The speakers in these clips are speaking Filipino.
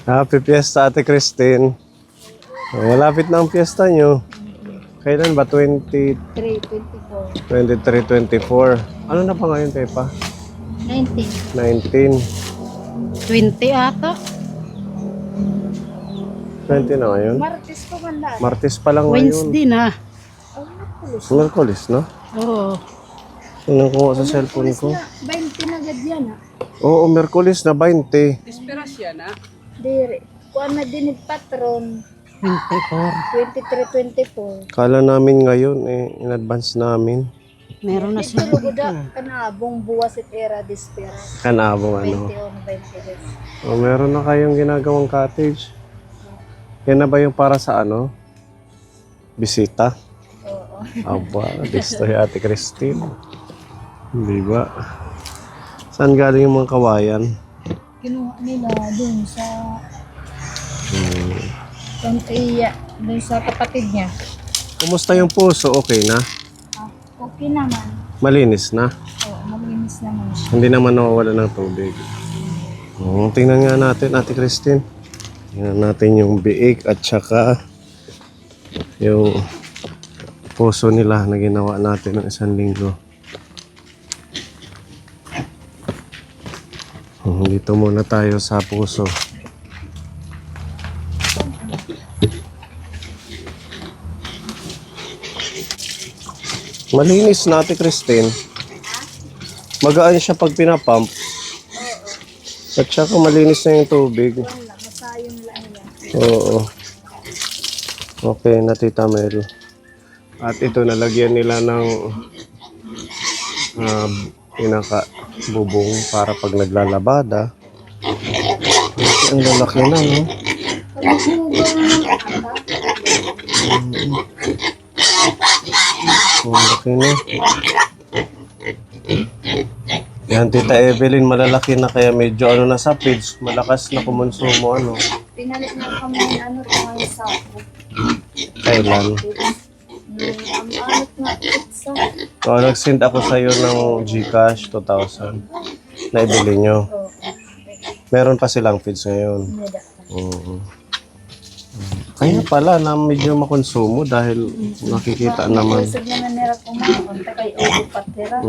Happy Fiesta, Ate Christine. Malapit na ang fiesta nyo. Kailan ba? 3, 24. 23, 24. Ano na pa ngayon, Pepa? 19. 19. 20 ata. 20 na ngayon? Martes pa man lahat. Martes pa lang ngayon. Wednesday na. Merkulis, no? Oo. Tingnan ko nga sa cellphone ko. 20 na agad yan ah. Oo, Merkulis na 20. Esperasya na. Dire. Kuha na din yung patron. 23, 24. Kala namin ngayon in advance namin. Meron na siya. Tulugoda kanabong buwas at era dispera. Kanabong 21, ano. 22. Oh, meron na kayong ginagawang cottage. Yan na ba yung para sa ano? Bisita? Oo. Aba, listo yung Ate Christine. Di ba? Saan galing yung mga kawayan? Kinuha nila dun sa Iya, dun sa kapatid niya. Kumusta yung puso? Okay na? Ah, okay naman. Malinis na? Oo, malinis naman siya. Hindi naman nawawala ng tubig. Tingnan nga natin, Ate Christine. Tingnan natin yung biik at saka yung puso nila na ginawa natin ng 1 linggo. Dito muna tayo sa puso. Malinis na, Ate Christine. Magaan siya pag pinapump. At saka malinis na yung tubig. Wala, masayang lang yan. Oo. Okay na, Tita Mel. At ito, nalagyan nila ng pinaka-bubong para pag naglalabada. Ang lalaki na, no? Pag humugaw ng Ang laki na. Yan, Tita Evelyn, malalaki na kaya medyo ano na sa feeds. Malakas na kumonsumo, ano. pinalit na kami ng ano, tumay sa ako. Kailan? Ang anot nga pizza. So, nag-send ako sa'yo ng Gcash 2,000 na ibili nyo. Oo. Meron pa silang feeds ngayon. Nida. Oo. Kaya pala na medyo makonsumo dahil nakikita naman. Isag naman nila kumakunta kay Ogo Patera.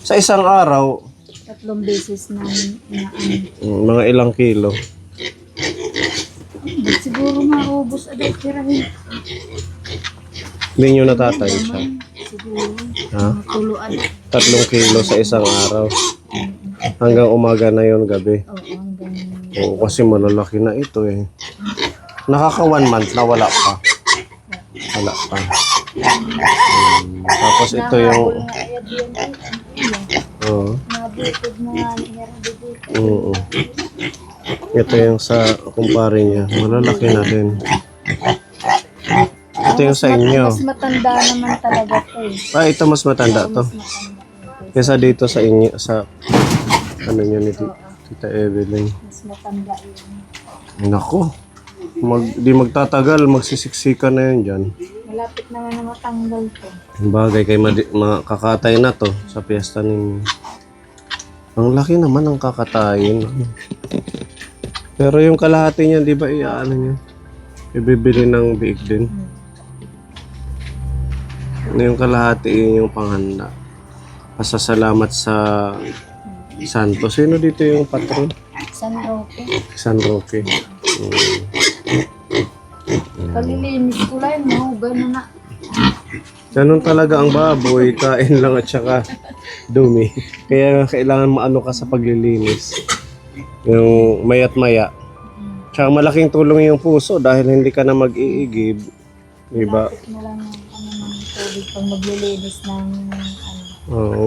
Sa isang araw, 3 beses namin inaano. mga ilang kilo. Ba't siguro maubos agad tirahin? Hindi nyo natatay siya. Siguro. Ha? Tuluan. 3 kilo sa isang araw. Hanggang umaga na yon gabi. Oo, hanggang Oo, kasi malalaki na ito eh. Nakaka 1 month na wala pa. Wala pa. Tapos ito yung... Oo. nabutod mo nga niya dito. Oo. Ito yung sa kumpare niya. Malalaki na din. Ito yung sa inyo. Mas matanda naman talaga to eh. Ito mas matanda to. Mas matanda. Kesa dito sa inyo, sa ano niya ni Tita Evelyn. Mas matanda yun. Nako. Di magtatagal, magsisiksikan na yun dyan. Malapit naman na matanggal to. Bagay kay makakatay na to sa piyesta ninyo. Ang laki naman ang kakatayin. Pero yung kalahati niya, di ba iaano niya? Ibibili ng biik din. Yung kalahati yun yung panghanda. Pasasalamat sa Santo. Sino dito yung patron? San Roque. San Roque. Kalilinis ko lang, mahugan na na. Ganun talaga ang baboy, kain lang at saka dumi. Kaya kailangan maano ka sa paglilinis. Yung mayat maya. Tsaka malaking tulong yung puso dahil hindi ka na mag-iigib. Diba? Malapit na lang ng tubig pag maglilinis ng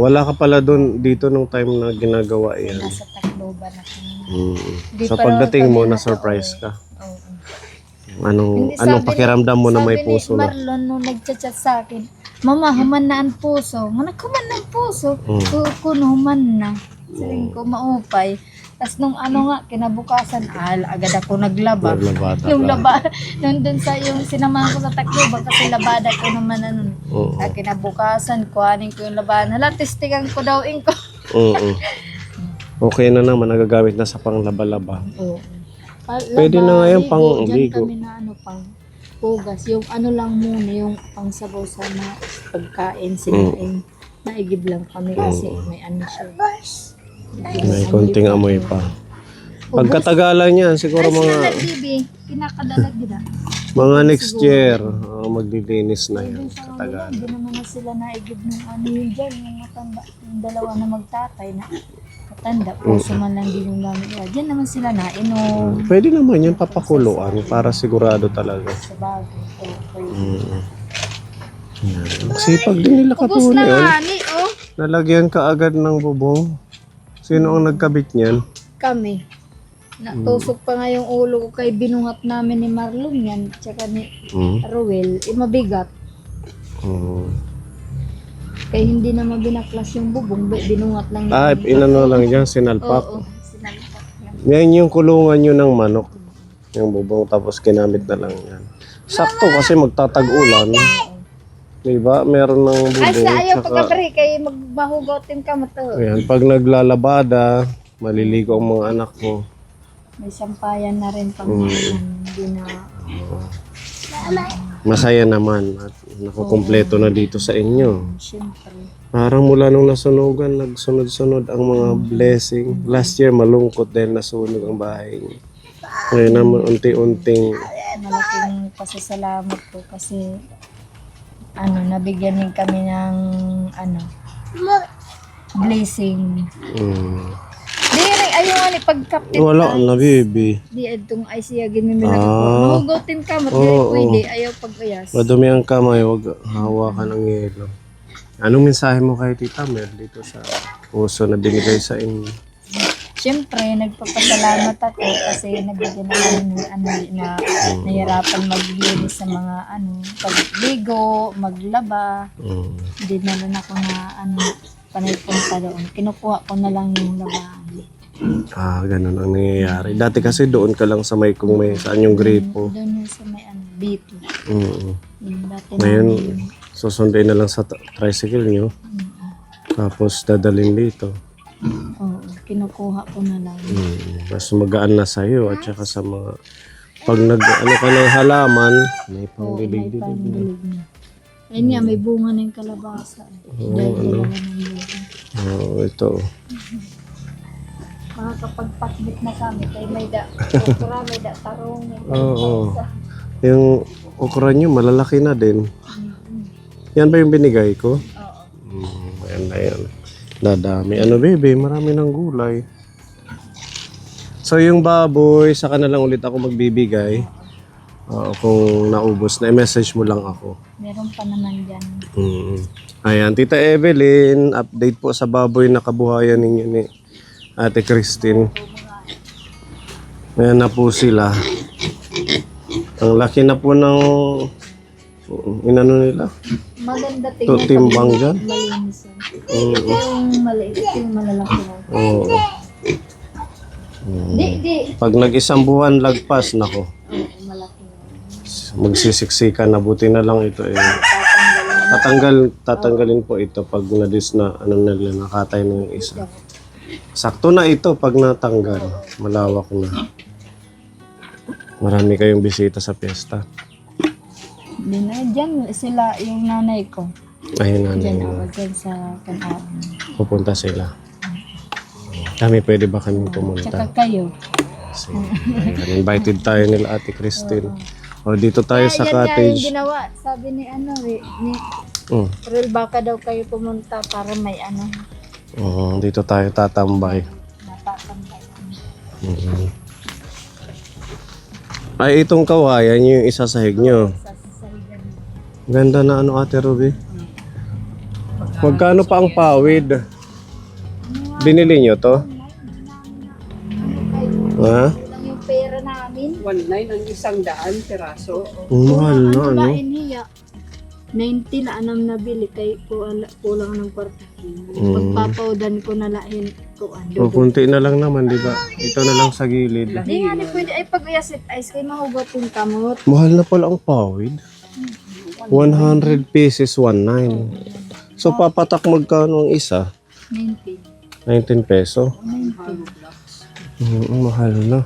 Wala ka pala dito nung time na ginagawa yan. nasa Tacloban na kami. Di Sa pa pagdating naman mo, kami na-surprise ka. Oo. Anong Hindi, pakiramdam mo na may sabi puso ni na? Marlon nung nagchat-chat sa akin, Mama, human na ang puso. Human na ang puso. Kuno human na. Sabihin ko, maupay. Tapos nung ano nga, kinabukasan, agad ako naglaba. Naglabada Yung lang. laba, nung dun sa yung sinamahan ko sa Tacloban, kasi labada ko naman ano. Oo. Kinabukasan, kuhanin ko yung labahan. Hala, testigan ko daw ko. Oo. Okay na naman, nagagamit na sa panglaba-laba. Oo. Pwede na nga yan pang Diyan ligo. kami na ano, pang hugas. Yung ano lang muna, yung pang sabaw sa mga pagkain, sinain. Naigib lang kami kasi may ano siya. May konting amoy pa. Pagkatagalan yan, siguro Ay, sila mga nag-bibi. Kinakadalag nila. next year, maglilinis na yan. Hindi Katagal. naman na sila naigib ng ano yun dyan, yung matanda. Yung dalawa na magtatay na matanda. Puso man lang din yung gamit nila. Diyan naman sila nainom Pwede naman yun papakuluan para sigurado talaga. sa bago. Okay. Yan. Sipag din nila Ubus katuli. na Oh. nga, ni, oh. Nalagyan ka agad ng bubong. Sino ang nagkabit niyan? Kami. Natusok pa nga yung ulo ko kay binungat namin ni Marlon yan. Tsaka ni Mm. Ruel. Mabigat. Mm. Kaya hindi naman binaklas yung bubong. Binungat lang Ah, inano lang dyan, sinalpak. Oo. Sinalipat lang. Yan yung kulungan nyo ng manok. Yung bubong tapos ginamit na lang yan. Sakto kasi magtatag-ulan. Diba? Meron ng bubong. Ay, sa ayaw tsaka- pagkabri. Kaya magmahugotin ka mo to. Ayan, pag naglalabada, maliligo ang mga anak mo. May sampayan na rin pang hindi na... Masaya naman at nakukumpleto na dito sa inyo. Siyempre. Parang mula nung nasunugan, nagsunod-sunod ang mga blessing. Last year, malungkot dahil nasunog ang bahay niyo. Ngayon naman, unti-unting, Malaking pasasalamat ko kasi nabigyan din kami ng blessing. Di rin, ayun nga ni pagkapit. wala na, baby. Di itong ay siya ginimila ko. Ah. Mahugotin ka, mat Oo. pwede. Ayaw pag-uyas. Madumi ang kamay, wag hawakan ng yelo. Anong mensahe mo kay Tita Mel dito sa puso na binigay sa inyo? Siyempre, nagpapasalamat ako kasi nabigyan ako ng na nahirapan maglinis sa mga pagligo, maglaba. Hindi na rin ako na panay punta doon. Kinukuha ko na lang yung labaan. Ah, ganun ang nangyayari. Dati kasi doon ka lang sa may kung may saan yung gripo. Doon yung sa may B2. Yung dati Ngayon, namin. susundin na lang sa tricycle nyo. Tapos dadalhin dito. Oo, kinukuha ko na lang. Mas magaan na sa'yo at saka sa mga pag nag-ano ka ng halaman, may Oo, may pangdilig-dilig. pandilig na. Ayun nga, may bunga na yung kalabasa. Dahil dalawa ng bunga. Ito. Makakapagpakbit na kami kay may okra, may tarong, may Oo. kalabasa. Yung okra nyo, malalaki na din. Yan ba yung binigay ko? Oo. Ayan na yan. Dadami. Ano, baby? Marami ng gulay. So, yung baboy, saka na lang ulit ako magbibigay. Kung naubos na, i-message mo lang ako. Meron pa naman dyan. Ayan, Tita Evelyn, update po sa baboy na kabuhayan ninyo ni Ate Christine. Ayan na po sila. Ang laki na po ng inano nila. Maganda To tingnan. timbang dyan. Malinis yan. Ito yung maliit, ito yung malalaki na. Oo. Di. Pag nag-isang buwan lagpas, nako, Oo, malaki na. magsisiksikan na. Buti na lang ito eh. Tatanggalin po ito pag na-dis na nila, nakatay na yung isa. Sakto na ito pag natanggal. Malawak na. Marami kayong bisita sa piyesta. Di na, dyan sila, yung nanay ko. Ayun na, Dyan ako, dyan sa kanaan. pupunta sila. Kami, pwede ba kami Tsaka pumunta? kayo. Kasi, ayan, invited tayo nila Ate Christine. O, dito tayo sa Yan nga yung cottage. ginawa. Sabi ni ni Mm. Real, baka daw kayo pumunta para may Dito tayo tatambay. natatambay. Ay, itong kawayan yung isasahig nyo. Sa sasaligan. Ganda na Ate Ruby. Magkano pa ang pawid? Binili nyo to? Ha? Lang yung pera namin. 1.9 ang 100 peraso. Mahal na, ano? Ba, iniya? 90 na anam nabili kay kulang ng kwarta. Pagpapaudan ko na lahin ko Pupunti na lang naman, di ba? Ito na lang sa gilid. Di nga ni pwede ay pag-uyasit ice kay mahugatin kamot. Mahal na pala ang pawid. 100 pieces, 1.9. So, papatak magkano ang isa? 90. 19 peso. 90. Mahal na.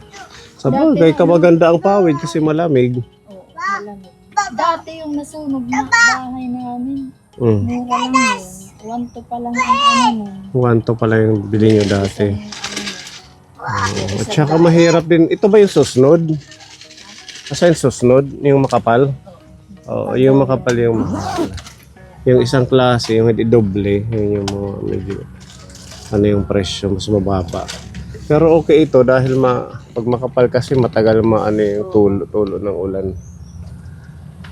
Sa bagay, kamaganda ang pawid kasi malamig. Oo, malamig. Dati yung nasunog na bahay namin. Mm. Mura lang yun. 1 to pa lang ang ano nun. 1 to pala yung bili nyo dati. Ano, At saka mahirap din. Ito ba yung susnod? Asa yung susnod? Yung makapal? Oo, yung makapal yung mahal. Yung isang klase, yung hindi doble, yun yung mga medyo, ano yung presyo, mas mababa. Pero okay ito dahil pag makapal kasi matagal maano yung tulo ng ulan.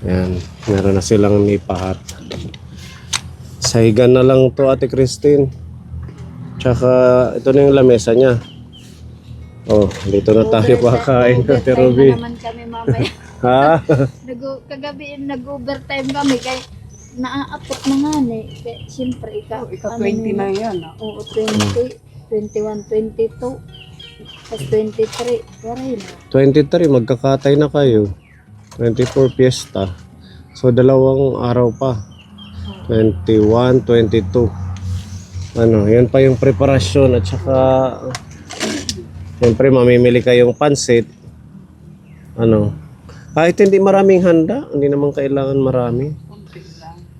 Yan, meron na silang nipahat. Sahigan na lang to Ate Christine. Tsaka ito na yung lamesa niya. Oh, dito na tayo kakain Ate Ruby. Overtime na naman kami mamaya. Ha? Kagabi nag-overtime kami kay naaapot na nga eh. Kaya siyempre Ika-20 na yan. Oo, 20, 21, 22, tapos 23, waray na. 23, magkakatay na kayo. 24 fiesta. So, 2 araw pa. 21, 22. Ano, yan pa yung preparasyon at saka siyempre mamimili kayong pansit. Ano, kahit hindi maraming handa, hindi naman kailangan marami.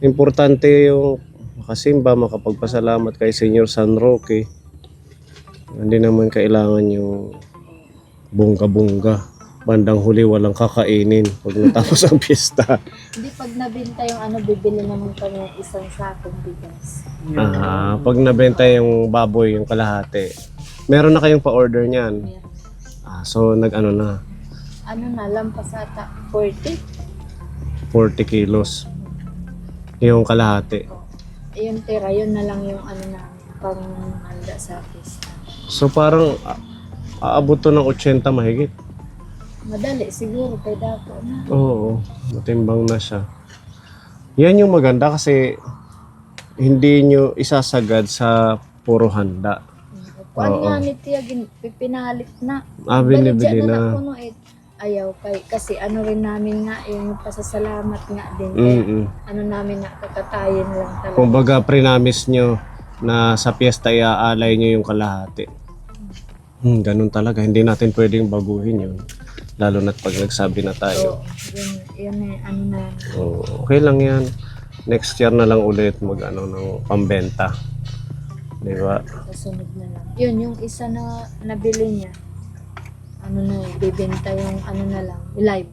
Importante yung makasimba, makapagpasalamat kay Senyor San Roque. Hindi naman kailangan yung bongga-bongga. Bandang huli walang kakainin pag natapos ang piyesta. Hindi pag nabinta yung ano, bibili naman kami ng isang sakong bigas. Pag nabenta yung baboy, yung kalahati, meron na kayong pa-order niyan. Meron. So nag-ano na, Ano na, lampas ata 40. 40 kilos. Yung kalahati. Yung tira, yun na lang yung ano namin, pang handa sa pista. So parang aabot to ng 80 mahigit. Madali siguro, kay dato na. Oo, matimbang na siya. Yan yung maganda kasi hindi nyo isasagad sa puro handa. Kuan Oo. nga ni Tia, pinalit na. Binibili Baligyan na. Puno, ayaw kasi ano rin namin nga, yung pasasalamat nga din. Mm-mm. Ano namin nga, kakatayin lang talaga. Kumbaga, pre-namis nyo na sa piyesta iaalay nyo yung kalahati. Ganun talaga. Hindi natin pwedeng baguhin yun. Lalo na't pag nagsabi na tayo. So, yun ano na. Okay lang yan. Next year na lang ulit mag-ano ng pambenta. Di ba? Kasunod na lang. Yun, yung isa na nabili niya, ano na, bibenta yung ano na lang, live.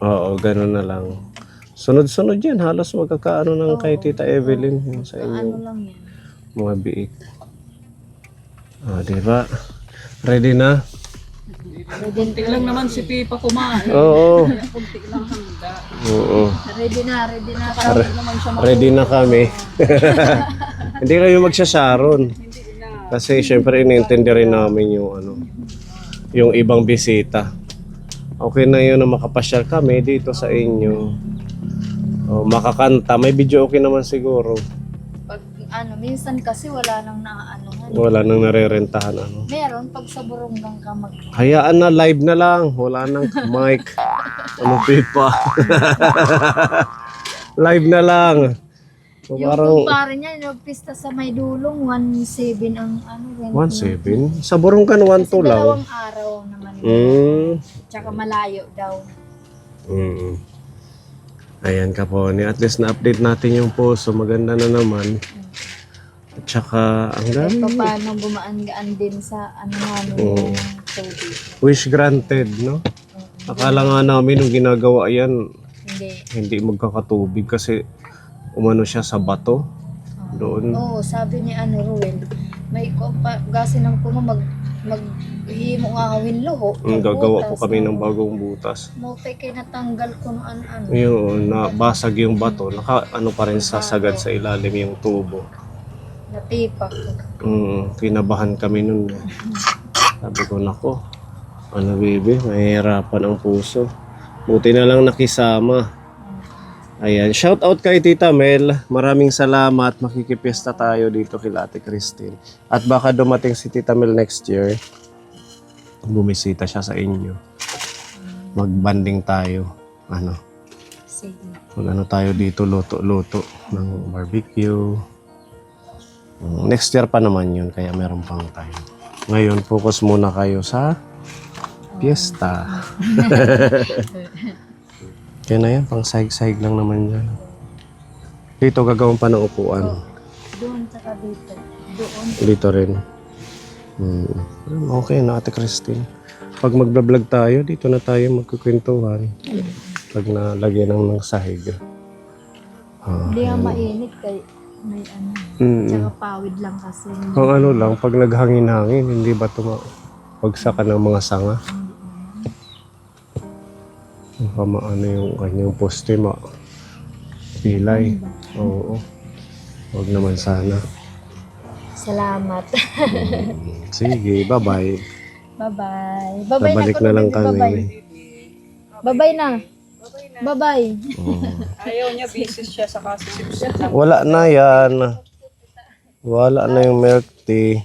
Oo, ganun na lang. Sunod-sunod yan. Halos magkakaano ng kay Tita Evelyn yung sa Ano inyo lang yan. mga biik. Di ba? Ready na? Kunti lang naman si Pipa kumain. Oo. Kunti lang handa. Oo. Ready na. Hindi naman siya Ready na kami. Hindi kayo magsasharon. hindi na. Kasi syempre inintindi rin namin yung ano, yung ibang bisita. Okay na yun na makapasyal kami dito sa inyo. Makakanta. May video okay naman siguro. Pag ano, minsan kasi wala nang naaano nga. Wala nang narerentahan ano. Meron, pag sa burunggang ka Hayaan na, live na lang. Wala nang mic. Ano pipa? Live na lang. So, yung parang kumpare niya, nagpista sa may dulong, 1.7 ang ano rin. 1.7? Sa Burungkan 1.2 Kasi lang. 2 araw naman. Tsaka malayo daw. Ayan ka po. At least na-update natin yung post. So maganda na naman. At saka ang Kahit dami. pa paano gumaan-gaan din sa ano namin Oo. yung tubig. Wish granted, no? Akala nga namin nung ginagawa yan, Hindi. hindi magkakatubig kasi umano siya sa bato. Doon. Oo, sabi ni ano, Ruel, may gasin ng puno maghimo nga kawin loho. Gagawa po kami ng bagong butas. Mutay kay natanggal ko ng ano. Yun, nabasag yung bato. Ano pa rin sasagad sa ilalim yung tubo. Natipak. Kinabahan kami nun. Sabi ko, nako, ano baby, mahihirapan ang puso. Buti na lang nakisama. Ayan, shout out kay Tita Mel. Maraming salamat. Makikipiesta tayo dito kay Ate Christine. At baka dumating si Tita Mel next year. Bumisita siya sa inyo. Magbanding tayo. Ano? Sige. Ano tayo dito, luto-luto ng barbecue. Next year pa naman yun, kaya meron pang tayo. Ngayon, focus muna kayo sa Fiesta. Kaya na yan, pang sahig-sahig lang naman yan. Dito gagawin pa ng upuan. Doon tsaka dito. Doon. Dito rin. Okay na, Ate Christine. Pag magbablog tayo, dito na tayo magkukwentuhan. Pag nalagyan ng sahig. Hindi nga mainit kay may ano. Tsaka pawid lang kasi. Ang ano lang, pag naghangin-hangin, hindi ba pagsakan ng mga sanga? Baka maano yung kanyang poste, pilay. Oo. Huwag naman sana. Salamat. Sige, bye-bye. Bye-bye. Bye-bye Babalik na, na lang Kuya Baby. kami. Bye-bye na. Bye-bye. Ayaw niya, busy siya sa kasisipsip. Wala na yan. Wala na yung milk tea.